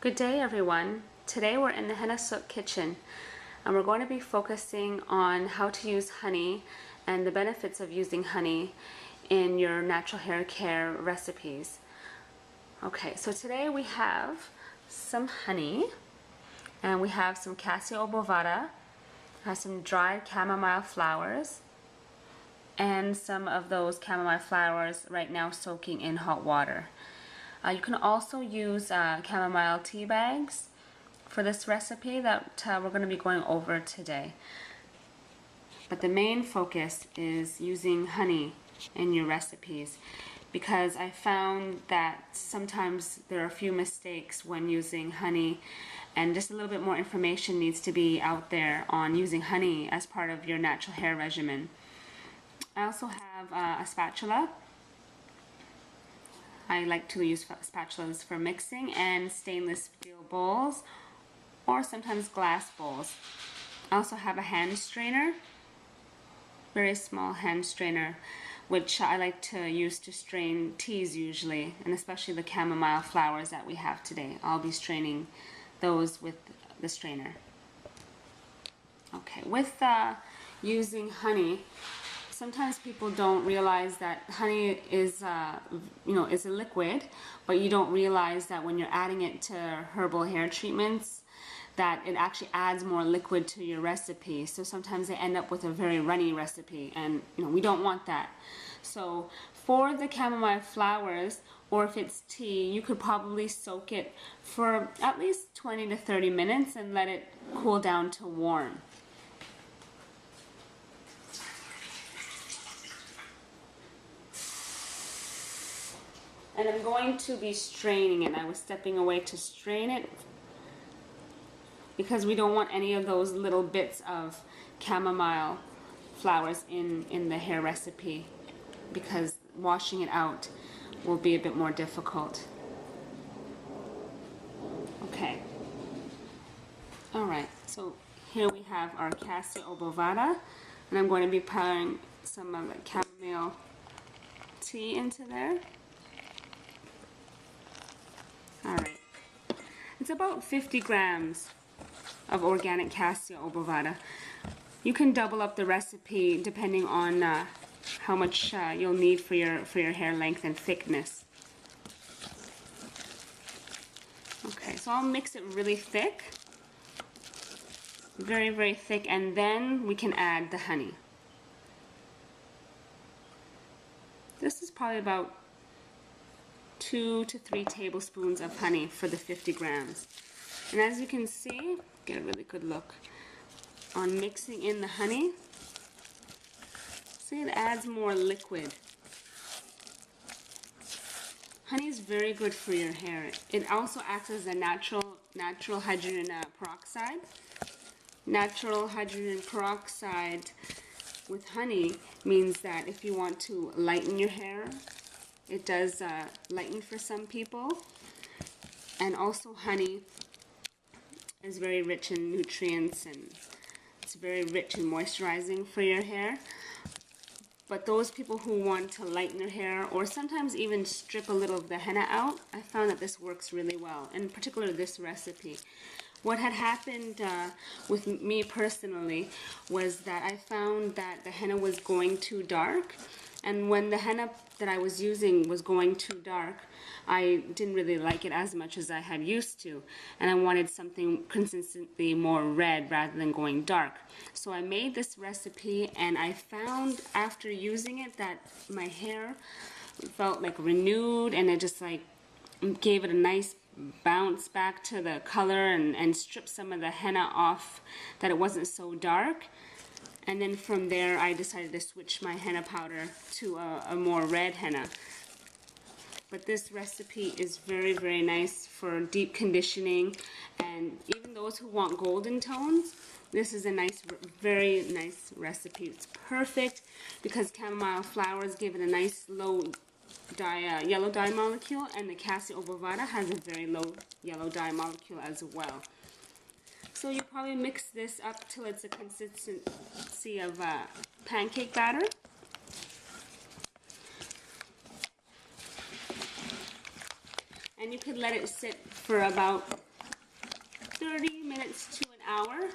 Good day everyone. Today we're in the HennaSooq kitchen and we're going to be focusing on how to use honey and the benefits of using honey in your natural hair care recipes. Okay, so today we have some honey and we have some Cassia obovata, have some dried chamomile flowers, and some of those chamomile flowers right now soaking in hot water. You can also use chamomile tea bags for this recipe that we're going to be going over today. But the main focus is using honey in your recipes, because I found that sometimes there are a few mistakes when using honey, and just a little bit more information needs to be out there on using honey as part of your natural hair regimen. I also have a spatula. I like to use spatulas for mixing, and stainless steel bowls or sometimes glass bowls. I also have a hand strainer, very small hand strainer, which I like to use to strain teas usually, and especially the chamomile flowers that we have today. I'll be straining those with the strainer. Okay, with using honey, sometimes people don't realize that honey is, is a liquid, but you don't realize that when you're adding it to herbal hair treatments, that it actually adds more liquid to your recipe. So sometimes they end up with a very runny recipe, and we don't want that. So for the chamomile flowers, or if it's tea, you could probably soak it for at least 20 to 30 minutes and let it cool down to warm. And I'm going to be straining it. I was stepping away to strain it because we don't want any of those little bits of chamomile flowers in the hair recipe, because washing it out will be a bit more difficult. Okay. Alright, so here we have our Cassia obovata, and I'm going to be pouring some of the chamomile tea into there. Alright, it's about 50 grams of organic Cassia obovata. You can double up the recipe depending on how much you'll need for your hair length and thickness. Okay, so I'll mix it really thick, very, very thick, and then we can add the honey. This is probably about 2 to 3 tablespoons of honey for the 50 grams. And as you can see, get a really good look on mixing in the honey. See, it adds more liquid. Honey is very good for your hair. It also acts as a natural hydrogen peroxide. Natural hydrogen peroxide with honey means that if you want to lighten your hair, it does lighten for some people. And also honey is very rich in nutrients, and it's very rich in moisturizing for your hair. But those people who want to lighten their hair, or sometimes even strip a little of the henna out, I found that this works really well, in particular this recipe. What had happened with me personally was that I found that the henna was going too dark, and when the henna that I was using was going too dark, I didn't really like it as much as I had used to, and I wanted something consistently more red rather than going dark. So I made this recipe, and I found after using it that my hair felt like renewed, and it just like gave it a nice bounce back to the color, and stripped some of the henna off, that it wasn't so dark. And then from there I decided to switch my henna powder to a more red henna. But this recipe is very, very nice for deep conditioning, and even those who want golden tones, this is a nice, very nice recipe. It's perfect because chamomile flowers give it a nice low yellow dye molecule, and the Cassia obovata has a very low yellow dye molecule as well. So you probably mix this up till it's a consistency of pancake batter. And you could let it sit for about 30 minutes to an hour.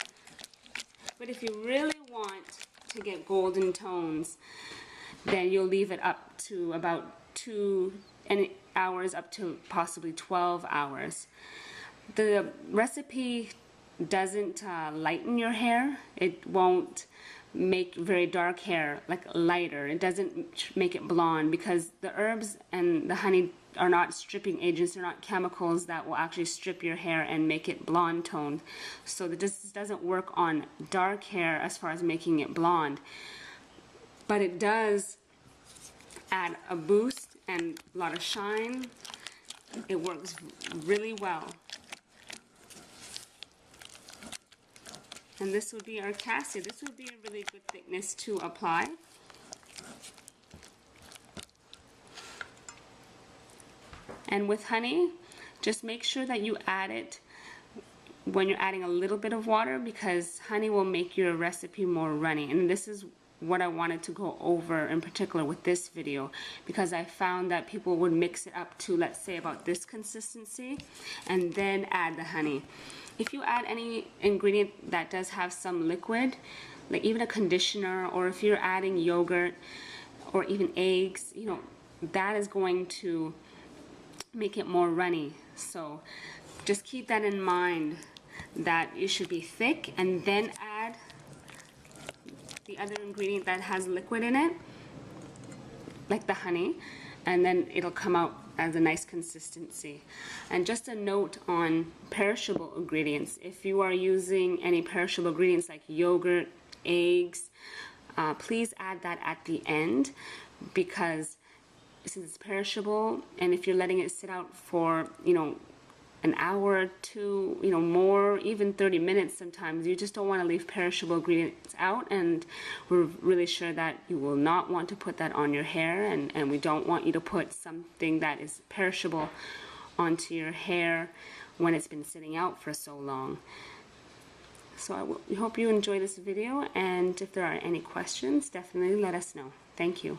But if you really want to get golden tones, then you'll leave it up to about 2 hours up to possibly 12 hours. The recipe doesn't lighten your hair. It won't make very dark hair like lighter. It doesn't make it blonde, because the herbs and the honey are not stripping agents. They're not chemicals that will actually strip your hair and make it blonde toned. So this doesn't work on dark hair as far as making it blonde. But it does add a boost and a lot of shine. It works really well. And this would be our Cassia. This would be a really good thickness to apply. And with honey, just make sure that you add it when you're adding a little bit of water, because honey will make your recipe more runny. And this is what I wanted to go over in particular with this video, because I found that people would mix it up to, let's say, about this consistency and then add the honey. If you add any ingredient that does have some liquid, like even a conditioner, or if you're adding yogurt or even eggs, you know, that is going to make it more runny. So just keep that in mind, that it should be thick, and then add the other ingredient that has liquid in it, like the honey, and then it'll come out as a nice consistency. And just a note on perishable ingredients: if you are using any perishable ingredients like yogurt, eggs, please add that at the end, because since it's perishable, and if you're letting it sit out for, you know, an hour or two, you know, more, even 30 minutes sometimes, you just don't want to leave perishable ingredients out. And we're really sure that you will not want to put that on your hair, and we don't want you to put something that is perishable onto your hair when it's been sitting out for so long. So I hope you enjoy this video, and if there are any questions, definitely let us know. Thank you.